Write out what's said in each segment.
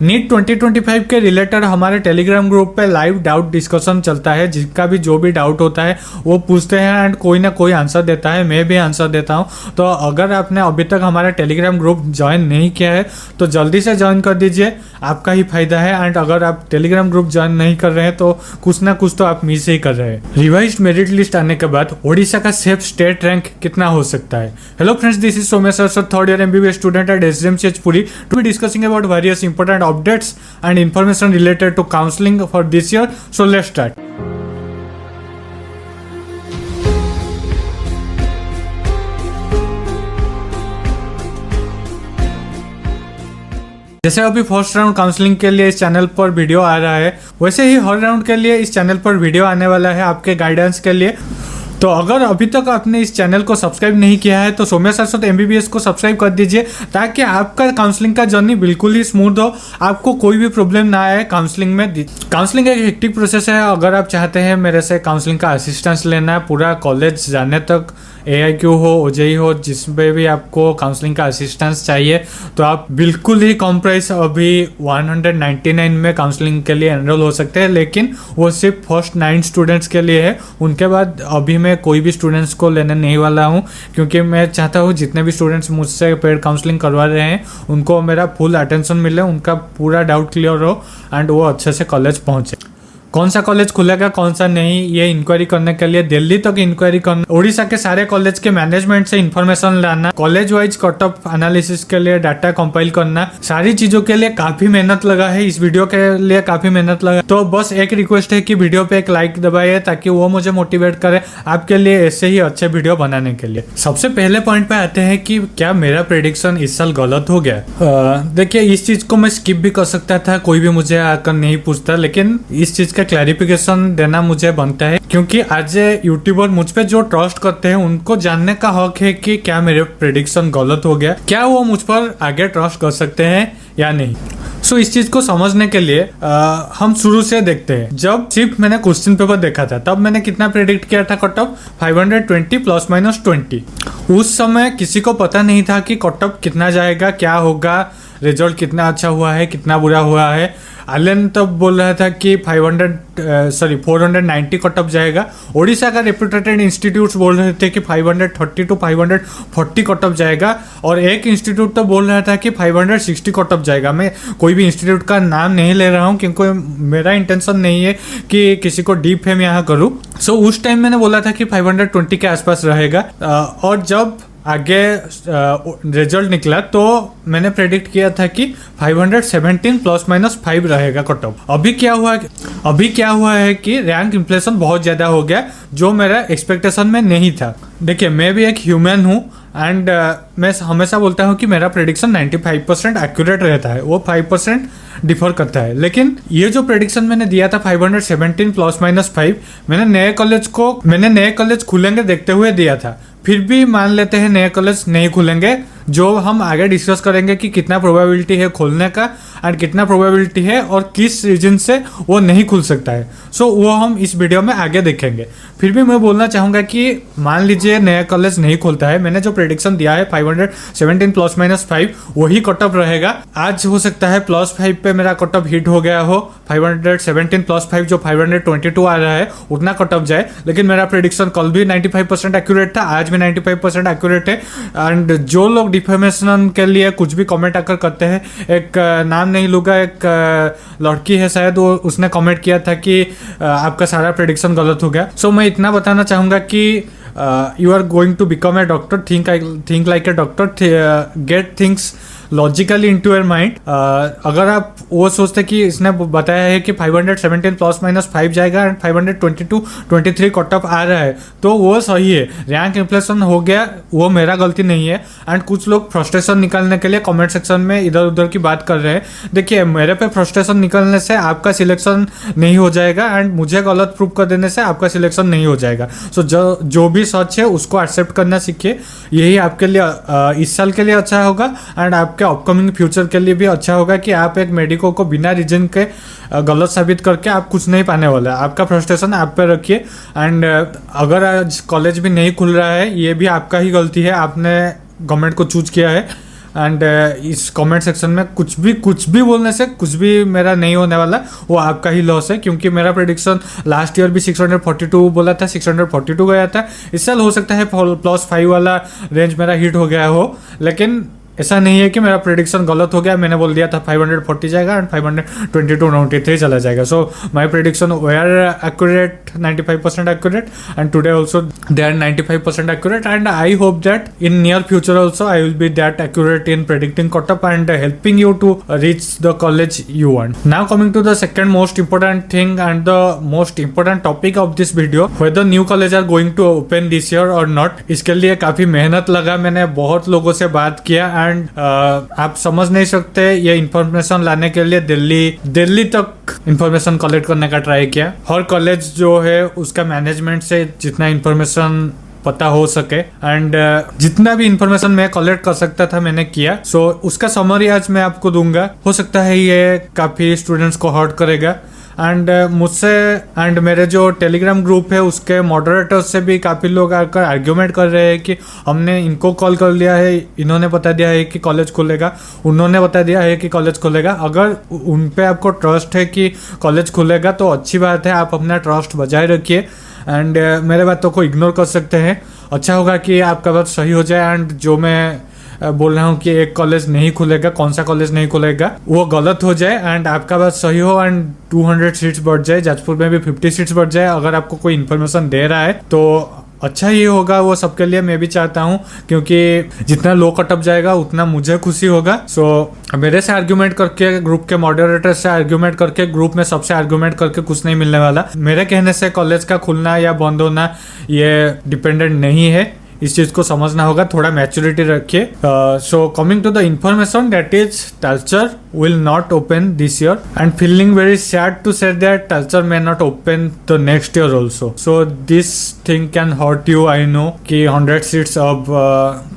NEET 2025 के related हमारे Telegram group पे लाइव डाउट डिस्कशन चलता है। जिसका भी जो भी डाउट होता है वो पूछते हैं एंड कोई ना कोई आंसर देता है, मैं भी आंसर देता हूँ। तो अगर आपने अभी तक हमारा टेलीग्राम ग्रुप ज्वाइन नहीं किया है तो जल्दी से ज्वाइन कर दीजिए, आपका ही फायदा है। एंड अगर आप टेलीग्राम ग्रुप ज्वाइन नहीं कर रहे हैं तो कुछ ना कुछ तो आप मिस ही कर रहे हैं। रिवाइज्ड मेरिट लिस्ट आने के बाद ओडिशा का सेफ स्टेट रैंक कितना हो सकता है? Hello friends, this is Somesh sir, third year MBBS student at SGMCH Puri, to be discussing about various important updates and information related to counseling for this year. So let's start. जैसे अभी first round counselling के लिए इस channel पर video आ रहा है, वैसे ही हर round के लिए इस चैनल पर वीडियो आने वाला है आपके गाइडेंस के लिए। तो अगर अभी तक आपने इस चैनल को सब्सक्राइब नहीं किया है तो सोमेश सर MBBS को सब्सक्राइब कर दीजिए ताकि आपका काउंसलिंग का जर्नी बिल्कुल ही स्मूथ हो, आपको कोई भी प्रॉब्लम ना आए काउंसलिंग में। काउंसलिंग एक हेक्टिक प्रोसेस है। अगर आप चाहते हैं मेरे से काउंसलिंग का असिस्टेंस लेना है पूरा कॉलेज जाने तक, AIQ हो, OJEE हो, जिसमें भी आपको काउंसलिंग का असिस्टेंस चाहिए तो आप बिल्कुल ही कम प्राइस अभी 199 में काउंसलिंग के लिए एनरोल हो सकते हैं। लेकिन वो सिर्फ फर्स्ट 9 स्टूडेंट्स के लिए है, उनके बाद अभी मैं कोई भी स्टूडेंट्स को लेने नहीं वाला हूँ, क्योंकि मैं चाहता हूँ जितने भी स्टूडेंट्स मुझसे पेड काउंसलिंग करवा रहे हैं उनको मेरा फुल अटेंशन मिले, उनका पूरा डाउट क्लियर हो एंड वो अच्छे से कॉलेज पहुँचे। कौन सा कॉलेज खुलेगा कौन सा नहीं, ये इंक्वायरी करने के लिए दिल्ली तक इंक्वायरी करना, उड़ीसा के सारे कॉलेज के मैनेजमेंट से इन्फॉर्मेशन लाना, college wise cut of analysis के लिए डाटा कंपाइल करना, सारी चीजों के लिए काफी मेहनत लगा है। इस वीडियो के लिए काफी मेहनत लगा, तो बस एक रिक्वेस्ट है कि वीडियो पे एक लाइक दबाइए ताकि वो मुझे मोटिवेट करे आपके लिए ऐसे ही अच्छे वीडियो बनाने के लिए। सबसे पहले पॉइंट पे आते हैं कि क्या मेरा प्रेडिक्शन इस साल गलत हो गया। देखिए, इस चीज को मैं स्किप भी कर सकता था, कोई भी मुझे आकर नहीं पूछता, लेकिन इस चीज का क्लैरिफिकेशन देना मुझे बनता है, क्योंकि आज यूट्यूबर मुझ पे जो ट्रस्ट करते हैं उनको जानने का हक है कि क्या मेरे प्रेडिक्शन गलत हो गया, क्या वो मुझ पर आगे ट्रस्ट कर सकते हैं या नहीं। सो इस चीज को समझने के लिए हम शुरू से देखते हैं। जब सिर्फ मैंने क्वेश्चन पेपर देखा था तब मैंने कितना प्रेडिक्ट किया था कट ऑफ 520 ±20। उस समय किसी को पता नहीं था कि कट ऑफ कितना जाएगा, क्या होगा, रिजल्ट कितना अच्छा हुआ है, कितना बुरा हुआ है। आलियन तब बोल रहा था कि 490 कट ऑफ जाएगा। ओडिशा का रेप्यूटेड इंस्टीट्यूट्स बोल रहे थे कि 530 to 540 कट ऑफ जाएगा, और एक इंस्टीट्यूट तो बोल रहा था कि 560 कट ऑफ जाएगा। मैं कोई भी इंस्टीट्यूट का नाम नहीं ले रहा हूँ क्योंकि मेरा इंटेंशन नहीं है कि किसी को डीप फेम यहाँ करूँ। सो उस टाइम मैंने बोला था कि 520 के आसपास रहेगा, और जब आगे रिजल्ट निकला तो मैंने प्रेडिक्ट किया था कि 517 ±5 रहेगा कट ऑफ। अभी क्या हुआ है कि रैंक इन्फ्लेशन बहुत ज़्यादा हो गया, जो मेरा एक्सपेक्टेशन में नहीं था। देखिए, मैं भी एक ह्यूमन हूँ एंड मैं हमेशा बोलता हूँ कि मेरा प्रेडिक्शन 95% एक्यूरेट रहता है, वो 5% डिफर करता है। लेकिन ये जो प्रेडिक्शन मैंने दिया था 517 ±5, मैंने नए कॉलेज खुलेंगे देखते हुए दिया था। फिर भी मान लेते हैं नए कॉलेज नहीं खुलेंगे, जो हम आगे डिस्कस करेंगे कि कितना प्रोबेबिलिटी है खोलने का एंड कितना प्रोबेबिलिटी है और किस रीजन से वो नहीं खुल सकता है। सो वो हम इस वीडियो में आगे देखेंगे। फिर भी मैं बोलना चाहूँगा कि मान लीजिए नया कॉलेज नहीं खुलता है, मैंने जो प्रेडिक्शन दिया है 517 ±5 वही कट ऑफ रहेगा। आज हो सकता है +5 पे मेरा कट ऑफ हिट हो गया हो, 517 +5 जो 522 आ रहा है उतना कट ऑफ जाए, लेकिन मेरा प्रेडिक्शन कल भी 95% एक्यूरेट था, आज भी 95% एक्यूरेट है। एंड जो लोग डिफेमेशन के लिए कुछ भी कमेंट आकर करते हैं, एक नाम नहीं लूँगा, एक लड़की है शायद, वो उसने कमेंट किया था कि आपका सारा प्रेडिक्शन गलत हो गया। सो मैं इतना बताना चाहूँगा कि you are going to become a doctor, think like a doctor, get things logically into your mind. अगर आप वो सोचते कि इसने बताया है कि 517 ±5 जाएगा एंड 523 कट ऑफ आ रहा है तो वो सही है, रैंक इन्फ्लेशन हो गया, वो मेरा गलती नहीं है। एंड कुछ लोग फ्रस्ट्रेशन निकालने के लिए कमेंट सेक्शन में इधर उधर की बात कर रहे हैं। देखिए, मेरे पे फ्रस्ट्रेशन निकलने से आपका सिलेक्शन नहीं हो जाएगा एंड मुझे गलत प्रूव कर देने से आपका सिलेक्शन नहीं हो जाएगा। सो जो भी सच है उसको एक्सेप्ट करना सीखिए, यही आपके लिए इस साल के लिए अच्छा होगा एंड आपके अपकमिंग फ्यूचर के लिए भी अच्छा होगा कि आप एक मेडिको को बिना रीजन के गलत साबित करके आप कुछ नहीं पाने वाला है। आपका फ्रस्ट्रेशन आप पे रखिए एंड अगर आज कॉलेज भी नहीं खुल रहा है ये भी आपका ही गलती है, आपने गवर्नमेंट को चूज किया है एंड इस कमेंट सेक्शन में कुछ भी बोलने से कुछ भी मेरा नहीं होने वाला, वो आपका ही लॉस है, क्योंकि मेरा प्रेडिक्शन लास्ट ईयर भी 642 बोला था, 642 गया था। इस साल हो सकता है +5 वाला रेंज मेरा हिट हो गया हो, लेकिन ऐसा नहीं है कि मेरा प्रेडिक्शन गलत हो गया। मैंने बोल दिया था 540 जाएगा एंड 522-93 चला जाएगा। So my prediction were accurate, 95% accurate, and today also they are 95% accurate, and I hope that in near future also I will be that accurate in predicting cut up and helping you to reach the college you want. Now coming to the second most important thing and the most important topic of this video, whether new college are going to open this year or not. इसके लिए काफी मेहनत लगा, मैंने बहुत लोगों से बात किया, एंड आप समझ नहीं सकते ये इन्फॉर्मेशन लाने के लिए दिल्ली तक इन्फॉर्मेशन कलेक्ट करने का ट्राई किया। हर कॉलेज जो है उसका मैनेजमेंट से जितना इन्फॉर्मेशन पता हो सके, एंड जितना भी इंफॉर्मेशन मैं कलेक्ट कर सकता था मैंने किया। सो उसका समरी आज मैं आपको दूंगा। हो सकता है ये काफी स्टूडेंट्स को हर्ट करेगा, एंड मुझसे एंड मेरे जो टेलीग्राम ग्रुप है उसके मॉडरेटर्स से भी काफ़ी लोग आकर आर्ग्यूमेंट कर रहे हैं कि हमने इनको कॉल कर लिया है, इन्होंने बता दिया है कि कॉलेज खुलेगा, उन्होंने बता दिया है कि कॉलेज खुलेगा। अगर उन पे आपको ट्रस्ट है कि कॉलेज खुलेगा तो अच्छी बात है, आप अपना ट्रस्ट बजाय रखिए, एंड मेरे बातों को इग्नोर कर सकते हैं। अच्छा होगा कि आपका बात सही हो जाए, एंड जो मैं बोल रहा हूँ कि एक कॉलेज नहीं खुलेगा, कौन सा कॉलेज नहीं खुलेगा, वो गलत हो जाए एंड आपका बात सही हो, एंड 200 सीट्स बढ़ जाए, जाजपुर में भी 50 सीट्स बढ़ जाए। अगर आपको कोई इन्फॉर्मेशन दे रहा है तो अच्छा ही होगा वो सबके लिए, मैं भी चाहता हूँ, क्योंकि जितना लो कटअप जाएगा उतना मुझे खुशी होगा। सो मेरे से आर्ग्यूमेंट करके, ग्रुप के मॉडरेटर से आर्ग्यूमेंट करके, ग्रुप में सबसे आर्ग्यूमेंट करके कुछ नहीं मिलने वाला। मेरे कहने से कॉलेज का खुलना या बंद होना ये डिपेंडेंट नहीं है, इस चीज को समझना होगा, थोड़ा मैच्योरिटी रखिए। So coming to the information that is Talcher will not open this year, and feeling very sad to say that Talcher may not open the next year also. So this thing can hurt you, I know कि 100 seats अब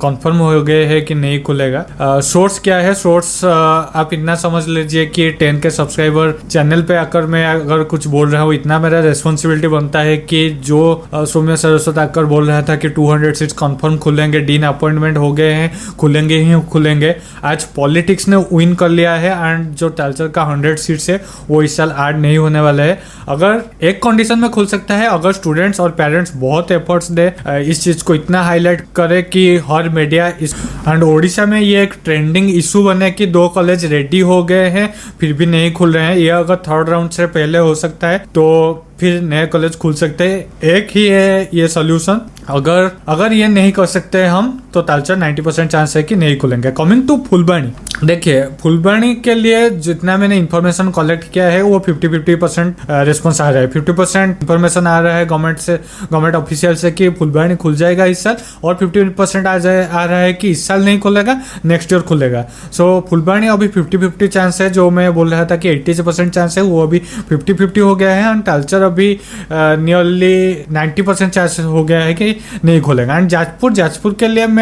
confirm हो गए हैं कि नहीं खुलेगा। Source क्या है? सोर्स आप इतना समझ लीजिए कि 10 के सब्सक्राइबर चैनल पे आकर मैं अगर कुछ बोल रहा हूँ, इतना मेरा रेस्पॉन्सिबिलिटी बनता है कि जो सौम्य सरस्वत आकर बोल रहा था कि 200 सीट्स कंफर्म खुलेंगे, डीन अपॉइंटमेंट हो गए हैं, खुलेंगे ही खुलेंगे, आज पॉलिटिक्स ने विन कर लिया है, एंड जो Talcher का 100 सीट्स है वो इस साल ऐड नहीं होने वाला है। अगर एक कंडीशन में खुल सकता है, अगर स्टूडेंट्स और पेरेंट्स बहुत एफर्ट्स दे, इस चीज को इतना हाईलाइट करे कि हर मीडिया इस, एंड ओडिशा में ये एक ट्रेंडिंग इशू बने कि 2 कॉलेज रेडी हो गए हैं फिर भी नहीं खुल रहे हैं। ये अगर थर्ड राउंड से पहले हो सकता है तो फिर नए कॉलेज खुल सकते हैं। एक ही है ये सोल्यूशन, अगर ये नहीं कर सकते हम तो Talcher 90% चांस है कि नहीं खुलेंगे। कमिंग टू फुलबाणी, देखिए फुलबाणी के लिए जितना मैंने इन्फॉर्मेशन कलेक्ट किया है वो 50% रिस्पॉन्स आ रहा है। 50% इन्फॉर्मेशन आ रहा है गवर्नमेंट ऑफिशियल से कि फुलबाणी खुल जाएगा इस साल, और 50% आ रहा है कि इस साल नहीं खुलेगा, नेक्स्ट ईयर खुलेगा। सो फुलबाणी अभी 50-50 चांस है, जो मैं बोल रहा था कि 80% चांस है वो अभी 50-50 हो गया है, एंड Talcher अभी नियरली 90% चांस हो गया है कि नहीं खुलेगा। एंड जाजपुर के लिए मैं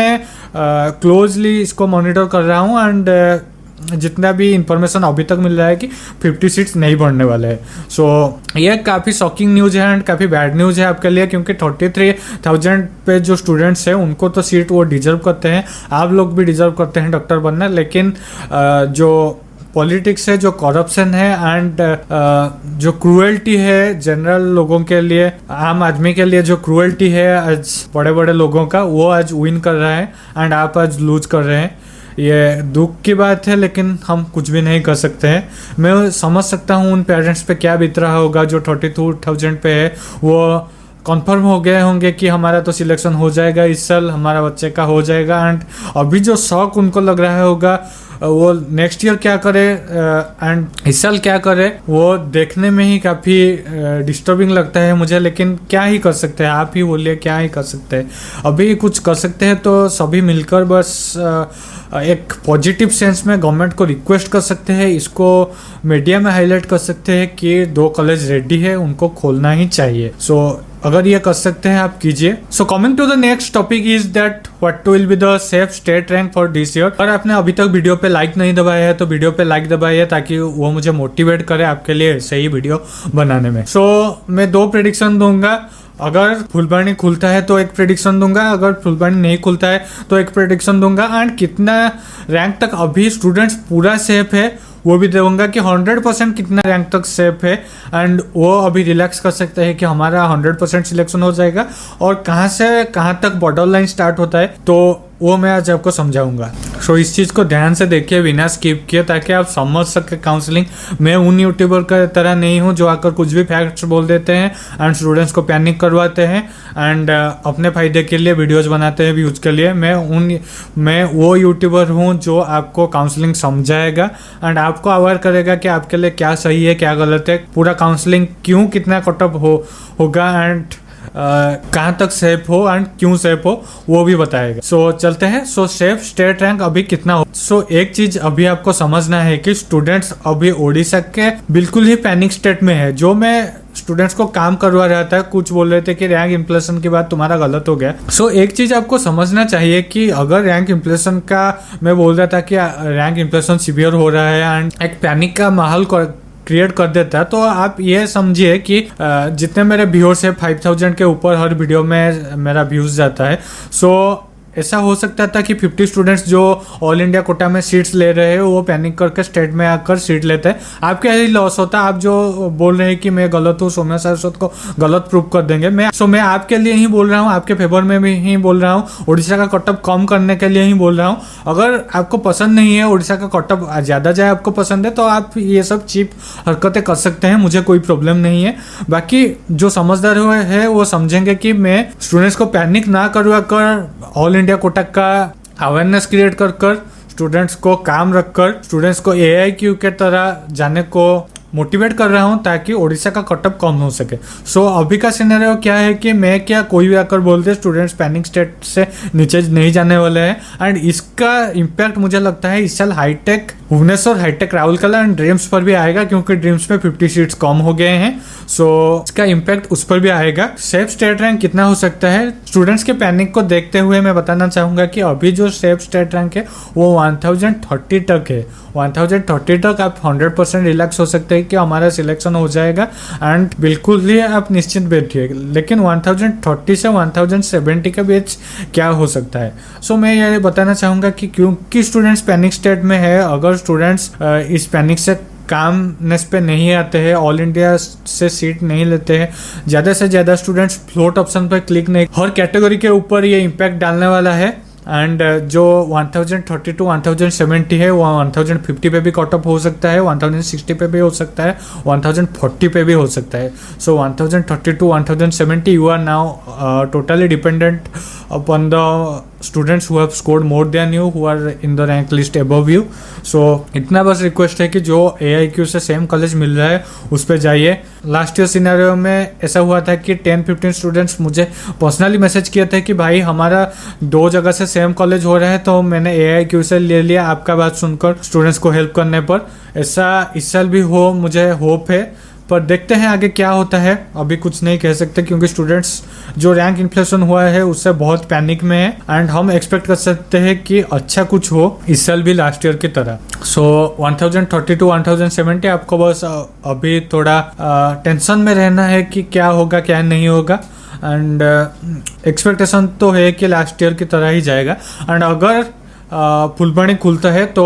क्लोजली इसको मॉनिटर कर रहा हूँ, एंड जितना भी इंफॉर्मेशन अभी तक मिल रहा है कि 50 सीट्स नहीं बढ़ने वाले हैं। सो ये काफ़ी शॉकिंग न्यूज़ है एंड काफ़ी बैड न्यूज़ है आपके लिए, क्योंकि 33,000 पे जो स्टूडेंट्स हैं उनको तो सीट वो डिजर्व करते हैं, आप लोग भी डिजर्व करते हैं डॉक्टर बनना, लेकिन जो पॉलिटिक्स है, जो करप्शन है, एंड जो क्रूएल्टी है जनरल लोगों के लिए, आम आदमी के लिए जो क्रूएल्टी है आज बड़े बड़े लोगों का, वो आज विन कर रहा है एंड आप आज लूज कर रहे हैं। ये दुख की बात है, लेकिन हम कुछ भी नहीं कर सकते हैं। मैं समझ सकता हूँ उन पेरेंट्स पे क्या बीत रहा होगा जो 32,000 पे है, वो कन्फर्म हो गए होंगे कि हमारा तो सिलेक्शन हो जाएगा इस साल, हमारा बच्चे का हो जाएगा, एंड अभी जो शौक उनको लग रहा होगा वो नेक्स्ट ईयर क्या करे एंड इस साल क्या करे, वो देखने में ही काफ़ी डिस्टर्बिंग लगता है मुझे। लेकिन क्या ही कर सकते हैं, आप ही बोलिए क्या ही कर सकते हैं। अभी कुछ कर सकते हैं तो सभी मिलकर बस एक पॉजिटिव सेंस में गवर्नमेंट को रिक्वेस्ट कर सकते हैं, इसको मीडिया में हाईलाइट कर सकते हैं कि 2 कॉलेज रेडी है, उनको खोलना ही चाहिए। सो अगर ये कर सकते हैं आप कीजिए। So coming to the next topic is that what will be the safe state rank for this year. अगर आपने अभी तक वीडियो पे लाइक नहीं दबाया है तो वीडियो पे लाइक दबाइए, ताकि वो मुझे मोटिवेट करे आपके लिए सही वीडियो बनाने में। सो मैं 2 प्रेडिक्शन दूंगा। अगर फुलबाणी खुलता है तो एक प्रेडिक्शन दूंगा, अगर फुलबाणी नहीं खुलता है तो एक प्रेडिक्शन दूंगा, एंड कितना रैंक तक अभी स्टूडेंट्स पूरा सेफ है वो भी दूंगा कि 100% कितना रैंक तक सेफ है, एंड वो अभी रिलैक्स कर सकते हैं कि हमारा 100% सिलेक्शन हो जाएगा और कहाँ से कहाँ तक बॉर्डर लाइन स्टार्ट होता है, तो वो मैं आज आपको समझाऊंगा। सो इस चीज़ को ध्यान से देखिए बिना स्किप किए, ताकि आप समझ सके काउंसलिंग। मैं उन यूट्यूबर का तरह नहीं हूँ जो आकर कुछ भी फैक्ट्स बोल देते हैं एंड स्टूडेंट्स को पैनिक करवाते हैं एंड अपने फायदे के लिए वीडियोस बनाते हैं व्यूज के लिए। मैं वो यूट्यूबर हूँ जो आपको काउंसलिंग समझाएगा एंड आपको अवेयर करेगा कि आपके लिए क्या सही है क्या गलत है, पूरा काउंसलिंग क्यों कितना कटअप होगा एंड कहाँ तक सेफ हो एंड क्यों सेफ हो वो भी बताएगा। सो चलते हैं। सो सेफ स्टेट रैंक अभी कितना हो। सो एक चीज अभी आपको समझना है कि स्टूडेंट्स अभी ओडिशा के बिल्कुल ही पैनिक स्टेट में है। जो मैं स्टूडेंट्स को काम करवा रहा था, कुछ बोल रहे थे कि रैंक इन्फ्लेशन के बाद तुम्हारा गलत हो गया। सो एक चीज आपको समझना चाहिए कि अगर रैंक इन्फ्लेशन का मैं बोल रहा था कि रैंक इन्फ्लेशन सीवियर हो रहा है एंड एक पैनिक का माहौल क्रिएट कर देता है, तो आप ये समझिए कि जितने मेरे व्यूअर्स है 5000 के ऊपर हर वीडियो में मेरा व्यूज जाता है। सो ऐसा हो सकता था कि 50 स्टूडेंट्स जो ऑल इंडिया कोटा में सीट्स ले रहे हैं वो पैनिक करके स्टेट में आकर सीट लेते हैं। आपके यही लॉस होता है। आप जो बोल रहे हैं कि मैं गलत हूँ, सौम्या सारस्वत को गलत प्रूव कर देंगे। मैं आपके लिए ही बोल रहा हूँ, आपके फेवर में भी ही बोल रहा हूँ, उड़ीसा का कटअप कम करने के लिए ही बोल रहा हूँ। अगर आपको पसंद नहीं है उड़ीसा का कटअप ज़्यादा जाए, आपको पसंद है, तो आप ये सब चीप हरकतें कर सकते हैं, मुझे कोई प्रॉब्लम नहीं है। बाकी जो समझदार हुए हैं वो समझेंगे कि मैं स्टूडेंट्स को पैनिक ना करवा कर ऑल इंडिया कोटा का अवेयरनेस क्रिएट कर स्टूडेंट्स को काम रखकर स्टूडेंट्स को AIQ के तरह जाने को मोटिवेट कर रहा हूँ ताकि ओडिशा का कटअप कम हो सके। सो अभी का सिनेरियो क्या है कि मैं क्या कोई भी आकर बोलते स्टूडेंट्स पैनिक स्टेट से नीचे नहीं जाने वाले हैं एंड इसका इम्पैक्ट मुझे लगता है इस साल hi tech Bhubaneswar, hi tech Rourkela and DRIEMS पर भी आएगा, क्योंकि ड्रीम्स में 50 सीट्स कम हो गए हैं। सो इसका इम्पैक्ट उस पर भी आएगा। सेफ स्टेट रैंक कितना हो सकता है, स्टूडेंट्स के पैनिक को देखते हुए मैं बताना चाहूंगा कि अभी जो सेफ स्टेट रैंक है वो 1030 तक है। 1030 तक आप 100% रिलैक्स हो सकते हैं कि हमारा सिलेक्शन हो जाएगा एंड बिल्कुल ही आप निश्चित बैठिए। लेकिन 1030 से 1070 के बीच क्या हो सकता है। सो मैं ये बताना चाहूँगा कि क्योंकि स्टूडेंट्स पैनिक स्टेट में है, अगर स्टूडेंट्स इस पैनिक से कामनेस पे नहीं आते हैं, ऑल इंडिया से सीट नहीं लेते हैं, ज़्यादा से ज़्यादा स्टूडेंट्स फ्लोट ऑप्शन पर क्लिक नहीं, हर कैटेगरी के ऊपर ये इम्पैक्ट डालने वाला है एंड जो 1030 to 1070 है वो 1050 पे भी कटअप हो सकता है, 1060 पे भी हो सकता है, 1040 पे भी हो सकता है। So 1030 to 1070 you are now totally dependent upon the students who have scored more than you, who are in the rank list above you. So इतना बस रिक्वेस्ट है कि जो AIQ से सेम कॉलेज मिल रहा है उस पर जाइए। लास्ट ईयर सिनेरियो में ऐसा हुआ था कि 10-15 स्टूडेंट्स मुझे पर्सनली मैसेज किए थे कि भाई हमारा 2 जगह से सेम कॉलेज हो रहा है, तो मैंने AIQ से ले लिया आपका बात सुनकर स्टूडेंट्स को हेल्प करने पर। ऐसा इस साल भी हो, मुझे होप है, पर देखते हैं आगे क्या होता है। अभी कुछ नहीं कह सकते क्योंकि स्टूडेंट्स जो रैंक इन्फ्लेशन हुआ है उससे बहुत पैनिक में है एंड हम एक्सपेक्ट कर सकते हैं कि अच्छा कुछ हो इस साल भी लास्ट ईयर की तरह। सो 1030 to 1070 आपको बस अभी थोड़ा टेंशन में रहना है कि क्या होगा क्या नहीं होगा एंड एक्सपेक्टेशन तो है कि लास्ट ईयर की तरह ही जाएगा। एंड अगर फुलबाणी खुलता है तो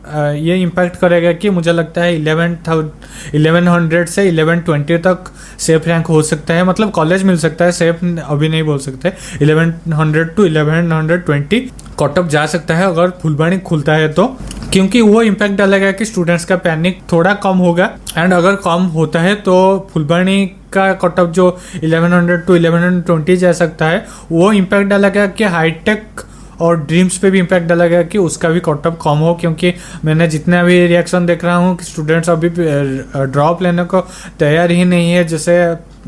ये इम्पैक्ट करेगा कि मुझे लगता है 1100 से 1120 तक सेफ रैंक हो सकता है, मतलब कॉलेज मिल सकता है, सेफ अभी नहीं बोल सकते। 1100 to 1120 कटअप जा सकता है अगर फुलबाणी खुलता है तो, क्योंकि वो इम्पैक्ट डालेगा कि स्टूडेंट्स का पैनिक थोड़ा कम होगा एंड अगर कम होता है तो फुलबाणी का कटअप जो 1100 to 1120 जा सकता है वो इम्पैक्ट डालेगा कि हाईटेक और ड्रीम्स पे भी इम्पैक्ट डाला गया कि उसका भी कटअप कम हो, क्योंकि मैंने जितना भी रिएक्शन देख रहा हूँ कि स्टूडेंट्स अभी ड्रॉप लेने को तैयार ही नहीं है जैसे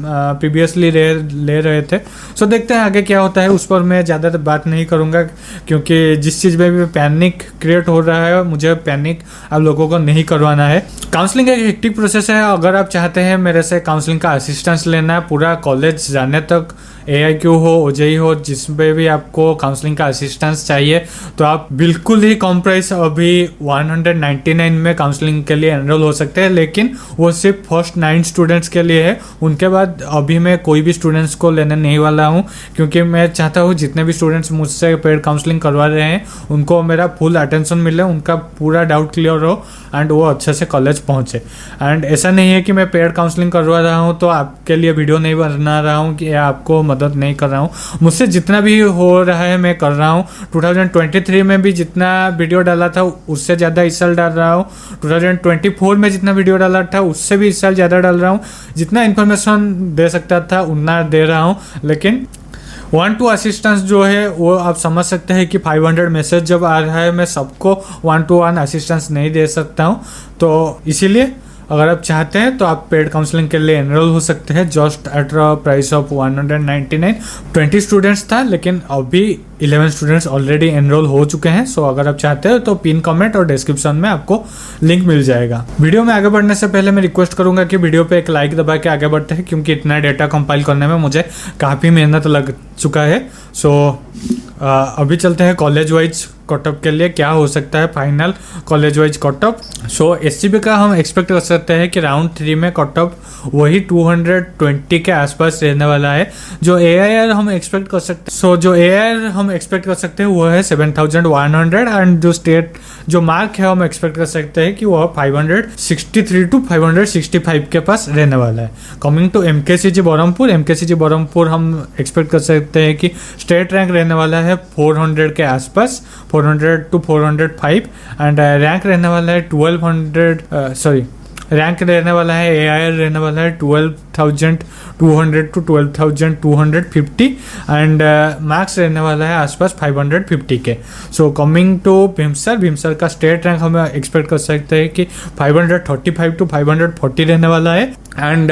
प्रीवियसली ले रहे थे। सो देखते हैं आगे क्या होता है, उस पर मैं ज़्यादा बात नहीं करूँगा क्योंकि जिस चीज़ में भी पैनिक क्रिएट हो रहा है मुझे पैनिक आप लोगों को नहीं करवाना है। काउंसलिंग एक हेक्टिक प्रोसेस है। अगर आप चाहते हैं मेरे से काउंसलिंग का असिस्टेंस लेना है पूरा कॉलेज जाने तक AIQ हो, OJEE हो, जिसमें भी आपको काउंसलिंग का असिस्टेंस चाहिए तो आप बिल्कुल ही कम प्राइस अभी 199 में काउंसलिंग के लिए एनरोल हो सकते हैं, लेकिन वो सिर्फ फर्स्ट 9 स्टूडेंट्स के लिए है। उनके बाद अभी मैं कोई भी स्टूडेंट्स को लेने नहीं वाला हूँ, क्योंकि मैं चाहता हूँ जितने भी स्टूडेंट्स मुझसे पेड काउंसलिंग करवा रहे हैं उनको मेरा फुल अटेंशन मिले, उनका पूरा डाउट क्लियर हो एंड वो अच्छे से कॉलेज पहुँचे। एंड ऐसा नहीं है कि मैं पेड काउंसलिंग करवा रहा हूँ तो आपके लिए वीडियो नहीं बना रहा हूँ कि आपको मदद नहीं कर रहा हूँ। मुझसे जितना भी हो रहा है मैं कर रहा हूँ। 2023 में भी जितना वीडियो डाला था उससे ज़्यादा इस साल डाल रहा हूँ। 2024 में जितना वीडियो डाला था उससे भी इस साल ज़्यादा डाल रहा हूँ। जितना इन्फॉर्मेशन दे सकता था उतना दे रहा हूँ, लेकिन 1-2 असिस्टेंस जो है वो आप समझ सकते हैं कि 500 मैसेज जब आ रहा है मैं सबको 1-to-1 असिस्टेंस नहीं दे सकता हूँ। तो इसीलिए अगर आप चाहते हैं तो आप पेड काउंसलिंग के लिए एनरोल हो सकते हैं just at price of 199। 20 students था, लेकिन अभी 11 स्टूडेंट्स ऑलरेडी एनरोल हो चुके हैं। सो अगर आप चाहते हो तो पिन कमेंट और डिस्क्रिप्शन में आपको लिंक मिल जाएगा। वीडियो में आगे बढ़ने से पहले मैं रिक्वेस्ट करूंगा कि वीडियो पे एक लाइक दबा के आगे बढ़ते हैं, क्योंकि इतना डेटा कंपाइल करने में मुझे काफ़ी मेहनत लग चुका है। सो अभी चलते हैं कॉलेज वाइज कटअप के लिए क्या हो सकता है फाइनल कॉलेज वाइज कटअप। सो SCB का हम एक्सपेक्ट कर सकते हैं कि राउंड 3 में कटअप वही 220 के आसपास रहने वाला है। जो AIR हम एक्सपेक्ट कर सकते हैं, सो जो AIR हम एक्सपेक्ट कर सकते हैं वो है 7100 एंड जो स्टेट जो मार्क है हम एक्सपेक्ट कर सकते हैं कि वह 563 to 565 के पास रहने वाला है। कमिंग टू MKCG बरहमपुर हम एक्सपेक्ट कर सकते हैं कि स्टेट रैंक रहने वाला है 400 के आसपास, 400 to 405 एंड रैंक रहने वाला है 1200 रैंक रहने वाला है AIR रहने वाला है 12,200 to 12,250 एंड मार्क्स रहने वाला है आसपास 550 के। सो कमिंग टू भीमसर का स्टेट रैंक हम एक्सपेक्ट कर सकते हैं कि 535 to 540 रहने वाला है एंड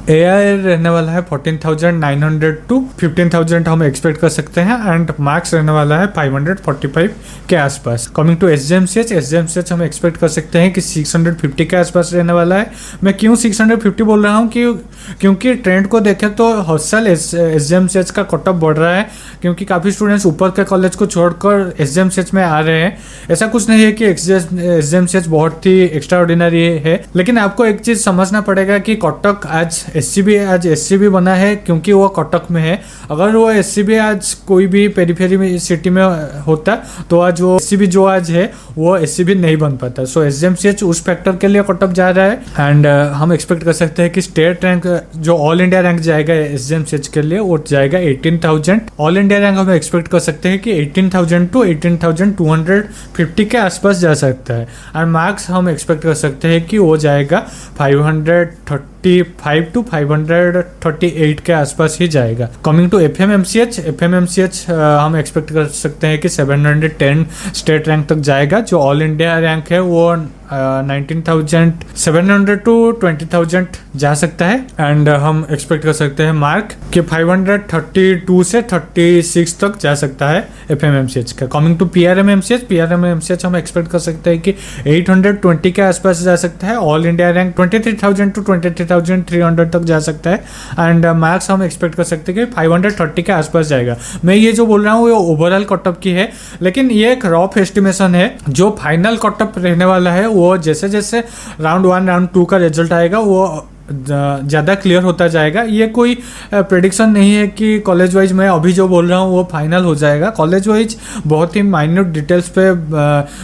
AIR रहने वाला है 14,900 to 15,000 हम एक्सपेक्ट कर सकते हैं एंड मार्क्स रहने वाला है 545 के आसपास। कमिंग टू SGMCH हम एक्सपेक्ट कर सकते हैं कि 650 के आसपास रहने वाला है। मैं क्यों 650 बोल रहा हूँ क्योंकि ट्रेंड को देखें तो हर साल SGMCH का कटअप बढ़ रहा है, क्योंकि काफ़ी स्टूडेंट्स ऊपर के कॉलेज को छोड़कर SGMCH में आ रहे हैं। ऐसा कुछ नहीं है कि SGMCH बहुत ही एक्स्ट्राऑर्डिनरी है, लेकिन आपको एक चीज़ समझना पड़ेगा कि कटक आज SCB बना है क्योंकि वो कटक में है। अगर वो SCB आज कोई भी पेरीफेरी में सिटी में होता तो आज वो SCB जो आज है वो SCB नहीं बन पाता। सो SGMCH उस फैक्टर के लिए कटअप जा रहा है एंड हम एक्सपेक्ट कर सकते हैं कि स्टेट रैंक जो ऑल इंडिया रैंक जाएगा SGMCH के लिए वो जाएगा 18,000। ऑल इंडिया रैंक हम एक्सपेक्ट कर सकते हैं कि 18,000 to 18,250 के आसपास जा सकता है एंड मार्क्स हम एक्सपेक्ट कर सकते हैं कि वो जाएगा 535 to 538 के आसपास ही जाएगा। कमिंग टू FMMCH हम एक्सपेक्ट कर सकते हैं कि 710 स्टेट रैंक तक जाएगा। जो ऑल इंडिया रैंक है वो 19,700 to 20,000 जा सकता है एंड हम एक्सपेक्ट कर सकते हैं मार्क कि 532 से 36 तक जा सकता है FMMCH का। कमिंग टू PRMMCH हम एक्सपेक्ट कर सकते हैं कि 820 के आसपास जा सकता है। ऑल इंडिया रैंक 23,000 to 23,300 तक जा सकता है एंड मार्क्स हम एक्सपेक्ट कर सकते हैं कि 530 के आसपास जाएगा। मैं ये जो बोल रहा हूँ ये ओवरऑल कटअप की है, लेकिन ये एक रफ एस्टिमेशन है। जो फाइनल कटअप रहने वाला है वो जैसे जैसे राउंड 1 राउंड 2 का रिजल्ट आएगा वो ज़्यादा क्लियर होता जाएगा। ये कोई प्रेडिक्शन नहीं है कि कॉलेज वाइज मैं अभी जो बोल रहा हूँ वो फाइनल हो जाएगा। कॉलेज वाइज बहुत ही माइन्यूट डिटेल्स पे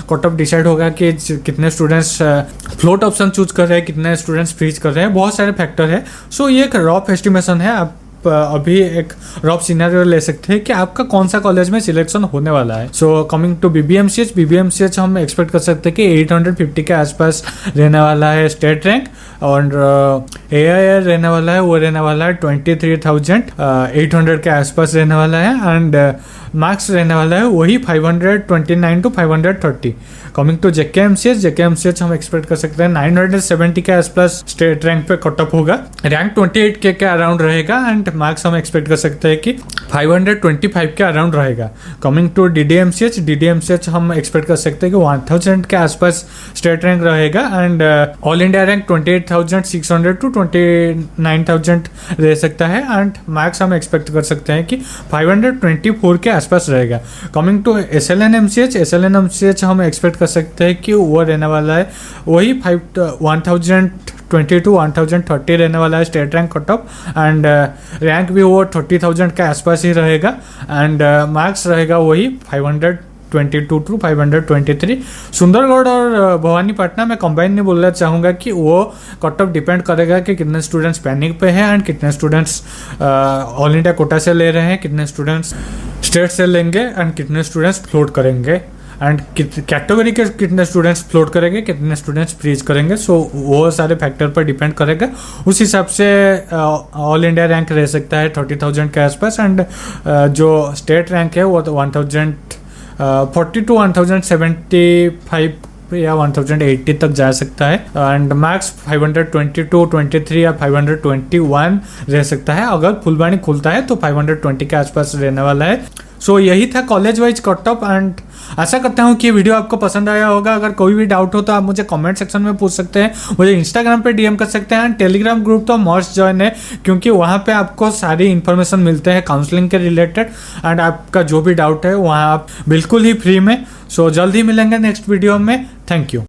कटअप डिसाइड होगा कि कितने स्टूडेंट्स फ्लोट ऑप्शन चूज कर रहे हैं, कितने स्टूडेंट्स फ्रीज कर रहे हैं, बहुत सारे फैक्टर है। सो ये एक रफ एस्टिमेशन है। आप अभी एक रफ सिनेरियो ले सकते हैं कि आपका कौन सा कॉलेज में सिलेक्शन होने वाला है। सो कमिंग टू BBMCH हम एक्सपेक्ट कर सकते हैं कि 850 के आसपास रहने वाला है स्टेट रैंक और AIR रहने वाला है वो रहने वाला है 23,800 के आसपास रहने वाला है एंड मार्क्स रहने वाला है वही 529 to 530। कमिंग टू JKMCH हम एक्सपेक्ट कर सकते हैं 970 के आसपास स्टेट रैंक पे कटअप होगा। रैंक 28 के अराउंड रहेगा एंड मार्क्स हम एक्सपेक्ट कर सकते हैं कि 525 के अराउंड रहेगा। कमिंग टू DDMCH हम एक्सपेक्ट कर सकते हैं कि 1000 के आसपास स्टेट रैंक रहेगा and all India rank 28,600 to 29,000 रह सकता है एंड मैक्स हम एक्सपेक्ट कर सकते हैं कि 524 के आसपास रहेगा। कमिंग टू SLN/MCH हम एक्सपेक्ट कर सकते हैं कि वो रहने वाला है वही 1022-1030 रहने वाला है state rank cut off and rank भी वो 30,000 के आसपास ही रहेगा एंड मार्क्स रहेगा वही 522 to 523। सुंदरगढ़ और भवानीपटना में कंबाइन नहीं बोलना चाहूँगा कि वो कट ऑफ डिपेंड करेगा कि कितने स्टूडेंट्स पेंडिंग पे हैं एंड कितने स्टूडेंट्स ऑल इंडिया कोटा से ले रहे हैं, कितने स्टूडेंट्स स्टेट से लेंगे एंड कितने स्टूडेंट्स फ्लोट करेंगे एंड कैटेगरी के कितने स्टूडेंट्स फ्लोट करेंगे, कितने स्टूडेंट्स फ्रीज करेंगे। सो वो सारे फैक्टर पर डिपेंड करेगा। उस हिसाब से ऑल इंडिया रैंक रह सकता है 30,000 के आसपास एंड जो स्टेट रैंक है वो 1040 to 1075 या 1080 तक जा सकता है एंड मैक्स 522-23 या 521 रह सकता है। अगर फुलबाणी खुलता है तो 520 के आसपास रहने वाला है। सो यही था college wise cut off and आशा करता हूँ कि वीडियो आपको पसंद आया होगा। अगर कोई भी डाउट हो तो आप मुझे कमेंट सेक्शन में पूछ सकते हैं, मुझे इंस्टाग्राम पे DM कर सकते हैं एंड टेलीग्राम ग्रुप तो मस्ट ज्वाइन है क्योंकि वहाँ पे आपको सारी इन्फॉर्मेशन मिलते हैं काउंसलिंग के रिलेटेड एंड आपका जो भी डाउट है वहाँ आप बिल्कुल ही फ्री में। सो जल्द ही मिलेंगे नेक्स्ट वीडियो में। Thank you.